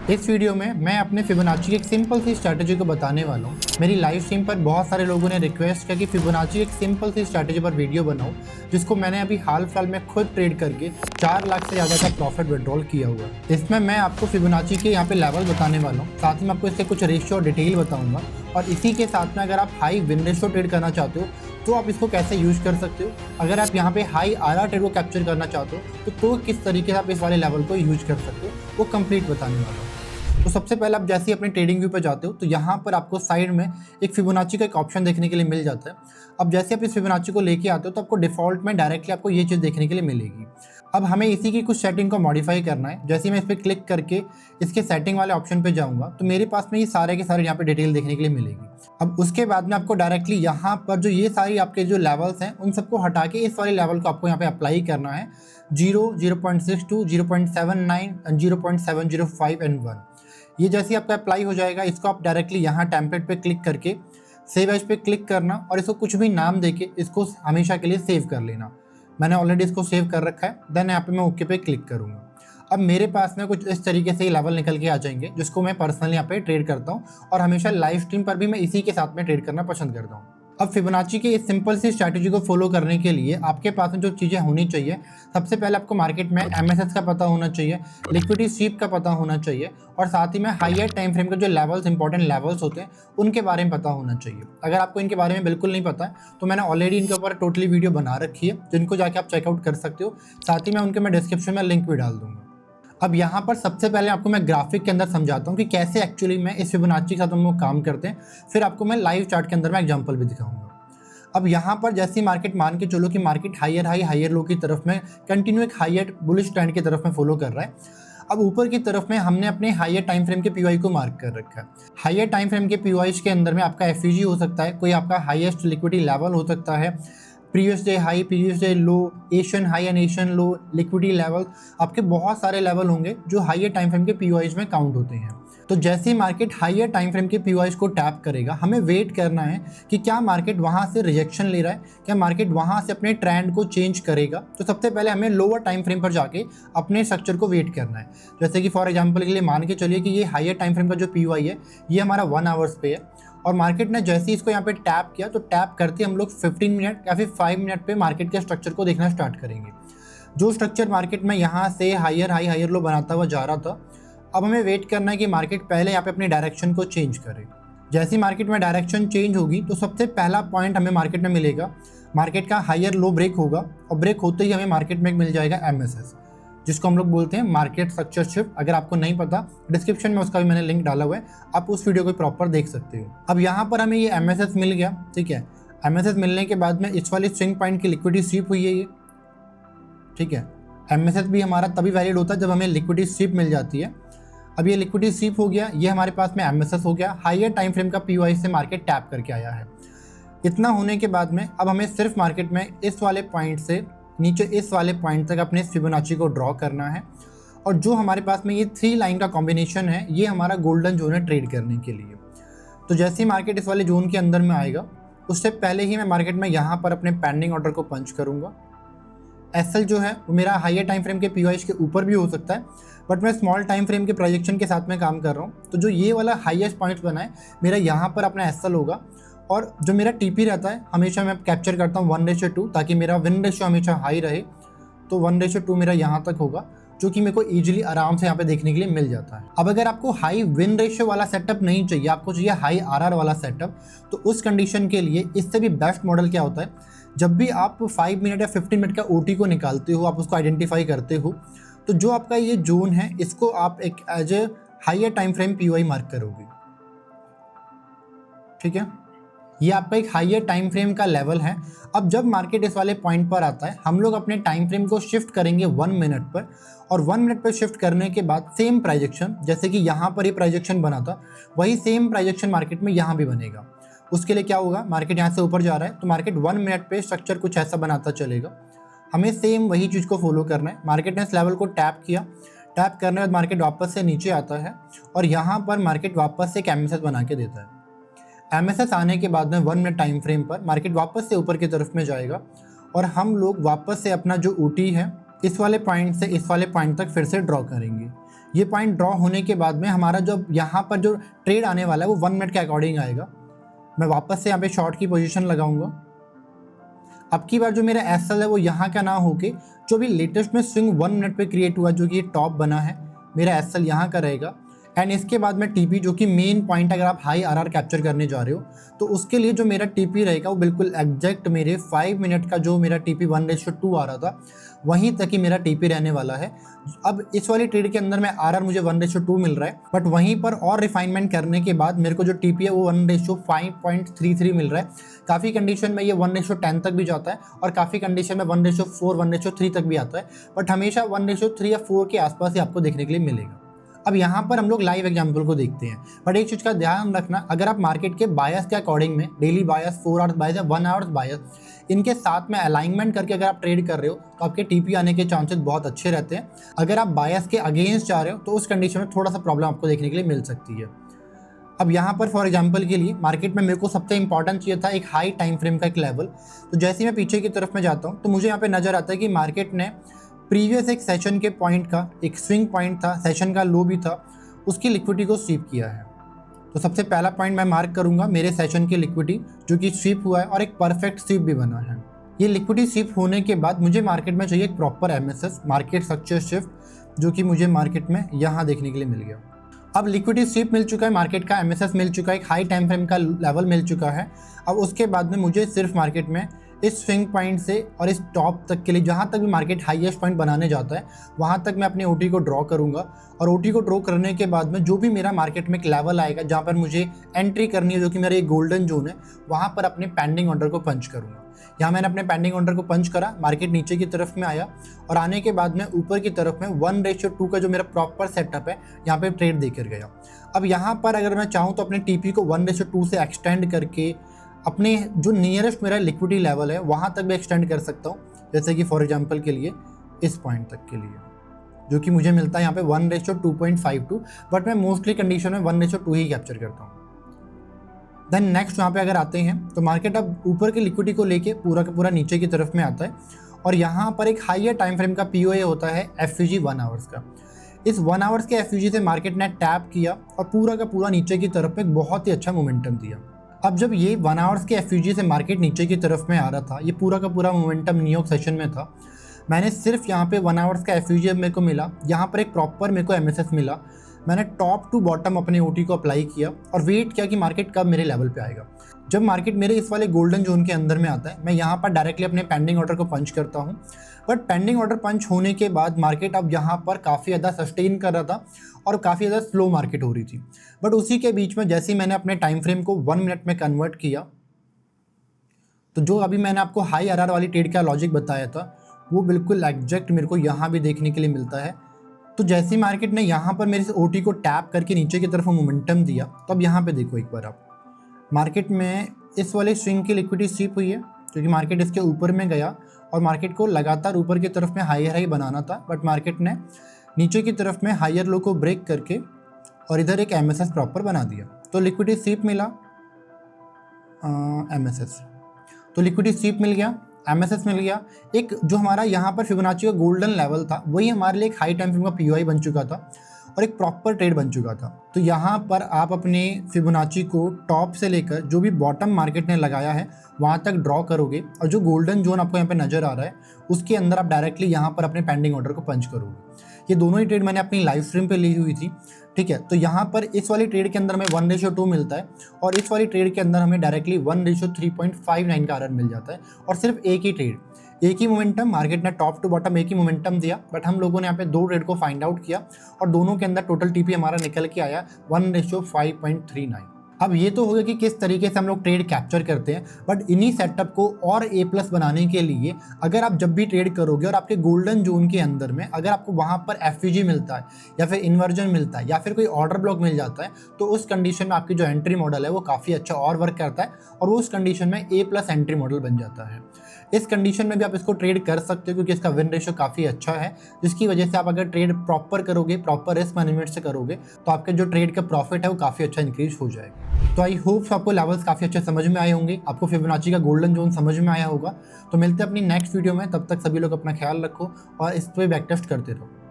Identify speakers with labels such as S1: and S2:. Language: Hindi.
S1: इस वीडियो में मैं अपने फिबोनाची की एक सिंपल सी स्ट्रैटेजी को बताने वाला हूँ। मेरी लाइव स्ट्रीम पर बहुत सारे लोगों ने रिक्वेस्ट किया कि फिबोनाची एक सिंपल सी स्ट्रैटेजी पर वीडियो बनाओ, जिसको मैंने अभी हाल फिलहाल में खुद ट्रेड करके 4 लाख से ज़्यादा का प्रॉफिट विड्रॉल किया हुआ है। इसमें मैं आपको फिबोनाची के यहाँ पे लेवल बताने वाला हूँ, साथ ही मैं आपको इसके कुछ रेशियो और डिटेल बताऊँगा। और इसी के साथ में अगर आप हाई विन रेशियो ट्रेड करना चाहते हो तो आप इसको कैसे यूज कर सकते हो। अगर आप यहाँ पे हाई आरआर ट्रेड को कैप्चर करना चाहते हो तो किस तरीके से आप इस वाले लेवल को यूज कर सकते हो, वो कंप्लीट बताने वाला हूँ। तो सबसे पहले आप जैसे ही अपने ट्रेडिंग व्यू पर जाते हो तो यहाँ पर आपको साइड में एक फिबोनाची का एक ऑप्शन देखने के लिए मिल जाता है। अब जैसे आप इस फिबोनाची को लेके आते हो तो आपको डिफॉल्ट में डायरेक्टली आपको ये चीज़ देखने के लिए मिलेगी। अब हमें इसी की कुछ सेटिंग को मॉडिफाई करना है। जैसे ही मैं इस पर क्लिक करके इसके सेटिंग वाले ऑप्शन पे जाऊँगा तो मेरे पास में ये सारे के सारे यहाँ पे डिटेल देखने के लिए मिलेगी। अब उसके बाद में आपको डायरेक्टली यहाँ पर जो ये सारी आपके जो लेवल्स हैं उन सबको हटा के इस वाले लेवल को आपको यहाँ पे अप्लाई करना है। 0, 0.62, 0.79, 0.705 एंड 1। ये जैसे ही आपका अप्लाई हो जाएगा, इसको आप डायरेक्टली यहाँ टेम्पलेट पे क्लिक करके सेव एज पे क्लिक करना और इसको कुछ भी नाम देके इसको हमेशा के लिए सेव कर लेना। मैंने ऑलरेडी इसको सेव कर रखा है। देन यहाँ पे मैं ओके पे क्लिक करूँगा। अब मेरे पास में कुछ इस तरीके से ये लेवल निकल के आ जाएंगे, जिसको मैं पर्सनली यहाँ पे ट्रेड करता हूँ और हमेशा लाइव स्ट्रीम पर भी मैं इसी के साथ में ट्रेड करना पसंद करता हूँ। अब फिबोनाची की इस सिंपल सी स्ट्रैटेजी को फॉलो करने के लिए आपके पास में जो चीज़ें होनी चाहिए, सबसे पहले आपको मार्केट में एमएसएस का पता होना चाहिए, लिक्विडिटी स्वीप का पता होना चाहिए और साथ ही में हायर टाइम फ्रेम के जो लेवल्स इंपॉर्टेंट लेवल्स होते हैं उनके बारे में पता होना चाहिए। अगर आपको इनके बारे में बिल्कुल नहीं पता है तो मैंने ऑलरेडी इनके ऊपर टोटली वीडियो बना रखी है, जिनको जाके आप चेकआउट कर सकते हो। साथ ही मैं उनके डिस्क्रिप्शन में लिंक भी डाल दूंगा। अब यहाँ पर सबसे पहले आपको मैं ग्राफिक के अंदर समझाता हूँ कि कैसे एक्चुअली में इस फिबोनाची के साथ हम लोग काम करते हैं। फिर आपको मैं लाइव चार्ट के अंदर में एग्जांपल भी दिखाऊंगा। अब यहाँ पर जैसी मार्केट मान के चलो कि market higher high higher low की तरफ में कंटिन्यू एक हायर बुलिश ट्रेंड की तरफ में फॉलो कर रहा है। अब ऊपर की तरफ में हमने अपने हायर टाइम फ्रेम के पीवाई को मार्क कर रखा है। हायर टाइम फ्रेम के पीवाईज के अंदर में आपका एफईजी हो सकता है, कोई आपका हाईएस्ट लिक्विडिटी लेवल हो सकता है, previous day high, previous day low, Asian high and Asian low, liquidity level, आपके बहुत सारे लेवल होंगे जो हायर टाइम फ्रेम के पीवाईज में काउंट होते हैं। तो जैसे ही मार्केट हायर टाइम फ्रेम के पीवाईज को टैप करेगा, हमें वेट करना है कि क्या मार्केट वहां से रिजेक्शन ले रहा है, क्या मार्केट वहां से अपने ट्रेंड को चेंज करेगा। तो सबसे पहले हमें लोअर टाइम फ्रेम पर जाके अपने स्ट्रक्चर को वेट करना है। जैसे कि फॉर एग्जांपल के लिए मान के चलिए कि ये हायर टाइम फ्रेम का जो पीवाई है ये हमारा 1 आवर्स पे है और मार्केट ने जैसे ही इसको यहाँ पे टैप किया तो टैप करते हम लोग 15 मिनट या फिर 5 मिनट पे मार्केट के स्ट्रक्चर को देखना स्टार्ट करेंगे। जो स्ट्रक्चर मार्केट में यहाँ से हायर हाई हायर लो बनाता हुआ जा रहा था, अब हमें वेट करना है कि मार्केट पहले यहाँ पे अपनी डायरेक्शन को चेंज करे। जैसी मार्केट में डायरेक्शन चेंज होगी तो सबसे पहला पॉइंट हमें मार्केट में मिलेगा, मार्केट का हायर लो ब्रेक होगा और ब्रेक होते ही हमें मार्केट में मिल जाएगा एमएसएस, जिसको हम लोग बोलते हैं मार्केट स्ट्रक्चर शिफ्ट। अगर आपको नहीं पता, डिस्क्रिप्शन में उसका भी मैंने लिंक डाला हुआ है, आप उस वीडियो को प्रॉपर देख सकते हो। अब यहाँ पर हमें ये एमएसएस मिल गया, ठीक है। एमएसएस मिलने के बाद में इस वाली स्विंग पॉइंट की लिक्विडिटी स्वीप हुई है ये, ठीक है। एमएसएस भी हमारा तभी वैलिड होता है जब हमें लिक्विडिटी स्वीप मिल जाती है। अब ये लिक्विडिटी स्वीप हो गया, ये हमारे पास में एमएसएस हो गया, हायर टाइम फ्रेम का पीवाई से मार्केट टैप करके आया है। इतना होने के बाद में अब हमें सिर्फ मार्केट में इस वाले पॉइंट से नीचे इस वाले पॉइंट तक अपने फिबोनाची को ड्रॉ करना है और जो हमारे पास में ये 3 लाइन का कॉम्बिनेशन है ये हमारा गोल्डन जोन है ट्रेड करने के लिए। तो जैसे ही मार्केट इस वाले जोन के अंदर में आएगा उससे पहले ही मैं मार्केट में यहाँ पर अपने पेंडिंग ऑर्डर को पंच करूँगा। एसएल जो है वो मेरा हायर टाइम फ्रेम के पीवाईज के ऊपर भी हो सकता है, बट मैं स्मॉल टाइम फ्रेम के प्रोजेक्शन के साथ में काम कर रहा हूँ। तो जो ये वाला हाईएस्ट पॉइंट बना है मेरा यहाँ पर अपना एसएल होगा और जो मेरा टीपी रहता है हमेशा मैं कैप्चर करता हूँ 1:2 ताकि मेरा विन रेशियो हमेशा हाई रहे। तो 1:2 मेरा यहाँ तक होगा, जो कि मेरे को ईजिली आराम से यहाँ पे देखने के लिए मिल जाता है। अब अगर आपको हाई विन रेशियो वाला सेटअप नहीं चाहिए, आपको चाहिए हाई आरआर वाला सेटअप, तो उस कंडीशन के लिए इससे भी बेस्ट मॉडल क्या होता है, जब भी आप 5 मिनट या 15 मिनट का ओटी को निकालते हो, आप उसको आइडेंटिफाई करते हो, तो जो आपका ये जोन है इसको आप एक as a higher time frame पीवाई मार्क करोगे, ठीक है। ये आपका एक हायर टाइम फ्रेम का लेवल है। अब जब मार्केट इस वाले पॉइंट पर आता है हम लोग अपने टाइम फ्रेम को शिफ्ट करेंगे 1 मिनट पर और 1 मिनट पर शिफ्ट करने के बाद सेम प्राइजेक्शन, जैसे कि यहाँ पर ये प्राइजेक्शन बना था वही सेम प्राइजेक्शन मार्केट में यहाँ भी बनेगा। उसके लिए क्या होगा, मार्केट यहाँ से ऊपर जा रहा है तो मार्केट 1 मिनट पे स्ट्रक्चर कुछ ऐसा बनाता चलेगा। हमें सेम वही चीज़ को फॉलो करना है। मार्केट ने इस लेवल को टैप किया, टैप करने के बाद मार्केट वापस से नीचे आता है और यहाँ पर मार्केट वापस से एक एमएसएस बना के देता है। एमएसएस आने के बाद में 1 मिनट टाइम फ्रेम पर मार्केट वापस से ऊपर की तरफ में जाएगा और हम लोग वापस से अपना जो ओटी है इस वाले पॉइंट से इस वाले पॉइंट तक फिर से ड्रॉ करेंगे। ये पॉइंट ड्रॉ होने के बाद में हमारा जो यहाँ पर जो ट्रेड आने वाला है वो 1 मिनट के अकॉर्डिंग आएगा। मैं वापस से यहाँ पे शॉर्ट की पोजीशन लगाऊंगा। अब की बार जो मेरा एसएल है वो यहाँ का ना होके जो भी लेटेस्ट में स्विंग 1 मिनट पे क्रिएट हुआ जो कि टॉप बना है, मेरा एसएल यहाँ का रहेगा। एंड इसके बाद में टीपी जो कि मेन पॉइंट अगर आप हाई आरआर कैप्चर करने जा रहे हो तो उसके लिए जो मेरा टीपी रहेगा वो बिल्कुल एग्जैक्ट मेरे 5 मिनट का जो मेरा टीपी 1:2 आ रहा था वहीं तक ही मेरा टीपी रहने वाला है। अब इस वाली ट्रेड के अंदर में आरआर मुझे 1:2 मिल रहा है, बट वहीं पर और रिफाइनमेंट करने के बाद मेरे को जो टीपी है वो 1:5.33 मिल रहा है। काफ़ी कंडीशन में ये 1:10 तक भी जाता है और काफ़ी कंडीशन में 1:4 1:3 तक भी आता है, बट हमेशा 1:3 या 4 के आसपास ही आपको देखने के लिए मिलेगा। अब यहाँ पर हम लोग लाइव एग्जाम्पल को देखते हैं, बट एक चीज़ का ध्यान रखना, अगर आप मार्केट के बायस के अकॉर्डिंग में डेली बायस, 4 आवर्स बायस या 1 आवर्स बायस इनके साथ में अलाइनमेंट करके अगर आप ट्रेड कर रहे हो तो आपके टीपी आने के चांसेस बहुत अच्छे रहते हैं। अगर आप बायस के अगेंस्ट जा रहे हो तो उस कंडीशन में थोड़ा सा प्रॉब्लम आपको देखने के लिए मिल सकती है। अब यहाँ पर फॉर एग्जांपल के लिए मार्केट में मेरे को सबसे इंपॉर्टेंट चाहिए था एक हाई टाइम फ्रेम का एक लेवल। तो जैसे ही मैं पीछे की तरफ में जाता हूँ तो मुझे यहाँ पे नज़र आता है कि मार्केट ने प्रीवियस एक सेशन के पॉइंट का एक स्विंग पॉइंट था, सेशन का लो भी था, उसकी लिक्विडिटी को स्वीप किया है। तो सबसे पहला पॉइंट मैं मार्क करूंगा मेरे सेशन की लिक्विडिटी जो कि स्वीप हुआ है और एक परफेक्ट स्वीप भी बना है। ये लिक्विडिटी स्वीप होने के बाद मुझे मार्केट में चाहिए एक proper MSS, market structure shift, जो कि मुझे मार्केट में यहाँ देखने के लिए मिल गया। अब लिक्विडिटी स्वीप मिल चुका है, मार्केट का एमएसएस मिल चुका है, एक हाई टाइम फ्रेम का लेवल मिल चुका है। अब उसके बाद में मुझे सिर्फ मार्केट में इस स्विंग पॉइंट से और इस टॉप तक के लिए जहाँ तक भी मार्केट हाईएस्ट पॉइंट बनाने जाता है वहाँ तक मैं अपने ओटी को ड्रॉ करूँगा। और ओटी को ड्रॉ करने के बाद में जो भी मेरा मार्केट में एक लेवल आएगा जहाँ पर मुझे एंट्री करनी है, जो कि मेरा एक गोल्डन जोन है, वहाँ पर अपने पेंडिंग ऑर्डर को पंच करूँगा। यहाँ मैंने अपने पेंडिंग ऑर्डर को पंच करा, मार्केट नीचे की तरफ में आया और आने के बाद में ऊपर की तरफ में 1:2 का जो मेरा प्रॉपर सेटअप है यहाँ पे ट्रेड देकर गया। अब यहाँ पर अगर मैं चाहूँ तो अपने टीपी को 1:2 से एक्सटेंड करके अपने जो नियरेस्ट मेरा लिक्विडिटी लेवल है वहाँ तक भी एक्सटेंड कर सकता हूँ। जैसे कि फॉर एग्जांपल के लिए इस पॉइंट तक के लिए, जो कि मुझे मिलता है यहाँ पे 1:2.52, बट मैं मोस्टली कंडीशन में 1:2 ही कैप्चर करता हूँ। देन नेक्स्ट यहाँ पे अगर आते हैं तो मार्केट अब ऊपर की लिक्विडिटी को लेके पूरा का पूरा नीचे की तरफ में आता है और यहाँ पर एक हाइयर टाइम फ्रेम का पीओए होता है एफयूजी 1 आवर्स का। इस 1 आवर्स के एफयूजी से मार्केट ने टैप किया और पूरा का पूरा नीचे की तरफ में बहुत ही अच्छा मोमेंटम दिया। अब जब ये 1 आवर्स के एफयूजी से मार्केट नीचे की तरफ में आ रहा था, ये पूरा का पूरा मोमेंटम न्यूयॉर्क सेशन में था, मैंने सिर्फ यहाँ पे 1 आवर्स का एफयूजी मेरे को मिला, यहाँ पर एक प्रॉपर मेरे को एमएसएस मिला। मैंने टॉप टू बॉटम अपने ओटी को अप्लाई किया और वेट किया कि मार्केट कब मेरे लेवल पे आएगा। जब मार्केट मेरे इस वाले गोल्डन जोन के अंदर में आता है, मैं यहाँ पर डायरेक्टली अपने पेंडिंग ऑर्डर को पंच करता हूँ। बट पेंडिंग ऑर्डर पंच होने के बाद मार्केट अब यहाँ पर काफ़ी ज़्यादा सस्टेन कर रहा था और काफ़ी ज़्यादा स्लो मार्केट हो रही थी। बट उसी के बीच में जैसे ही मैंने अपने टाइम फ्रेम को 1 मिनट में कन्वर्ट किया, तो जो अभी मैंने आपको हाई आरआर वाली ट्रेड का लॉजिक बताया था वो बिल्कुल एग्जैक्ट मेरे को यहाँ भी देखने के लिए मिलता है। तो जैसे ही मार्केट ने यहाँ पर मेरे ओटी को टैप करके नीचे की तरफ मोमेंटम दिया, तो अब यहाँ पे देखो एक बार आप मार्केट में इस वाले स्विंग की लिक्विडिटी स्वीप हुई है, क्योंकि मार्केट इसके ऊपर में गया और मार्केट को लगातार ऊपर की तरफ में हायर हाई बनाना था, बट मार्केट ने नीचे की तरफ में हायर लो को ब्रेक करके और इधर एक एमएसएस प्रॉपर बना दिया। तो लिक्विडिटी स्वीप मिला, एमएसएस, तो लिक्विडिटी स्वीप मिल गया, एमएसएस मिल गया। एक जो हमारा यहाँ पर फिबोनाची का गोल्डन लेवल था वही हमारे लिए एक हाई टाइम फ्रेम का पीओआई बन चुका था और एक प्रॉपर ट्रेड बन चुका था। तो यहाँ पर आप अपने फिबोनाची को टॉप से लेकर जो भी बॉटम मार्केट ने लगाया है वहाँ तक ड्रॉ करोगे और जो गोल्डन जोन आपको यहाँ पे नज़र आ रहा है उसके अंदर आप डायरेक्टली यहाँ पर अपने पेंडिंग ऑर्डर को पंच करोगे। ये दोनों ही ट्रेड मैंने अपनी लाइव स्ट्रीम पे ली हुई थी, ठीक है। तो यहाँ पर इस वाली ट्रेड के अंदर हमें 1:2 मिलता है और इस वाली ट्रेड के अंदर हमें डायरेक्टली 1:3.59 का आरआर मिल जाता है और सिर्फ एक ही ट्रेड, एक ही मोमेंटम, मार्केट ने टॉप टू बॉटम एक ही मोमेंटम दिया। बट हम लोगों ने यहाँ पे 2 ट्रेड को फाइंड आउट किया और दोनों के अंदर टोटल टीपी हमारा निकल के आया 1:5.39। अब ये तो हो गया कि किस तरीके से हम लोग ट्रेड कैप्चर करते हैं, बट इन्हीं सेटअप को और A+ बनाने के लिए अगर आप जब भी ट्रेड करोगे और आपके गोल्डन जोन के अंदर में अगर आपको वहाँ पर एफयूजी मिलता है या फिर इन्वर्जन मिलता है या फिर कोई ऑर्डर ब्लॉक मिल जाता है, तो उस कंडीशन में आपकी जो एंट्री मॉडल है वो काफ़ी अच्छा और वर्क करता है और वो उस कंडीशन में A+ एंट्री मॉडल बन जाता है। इस कंडीशन में भी आप इसको ट्रेड कर सकते हो क्योंकि इसका विन रेशियो काफ़ी अच्छा है, जिसकी वजह से आप अगर ट्रेड प्रॉपर करोगे, प्रॉपर रिस्क मैनेजमेंट से करोगे, तो आपके जो ट्रेड का प्रॉफिट है वो काफ़ी अच्छा इंक्रीज हो जाएगा। तो आई होप आपको लेवल्स काफ़ी अच्छे समझ में आए होंगे, आपको फिबोनाची का गोल्डन जोन समझ में आया होगा। तो मिलते हैं अपनी नेक्स्ट वीडियो में, तब तक सभी लोग अपना ख्याल रखो और इस पर बैक टेस्ट करते रहो।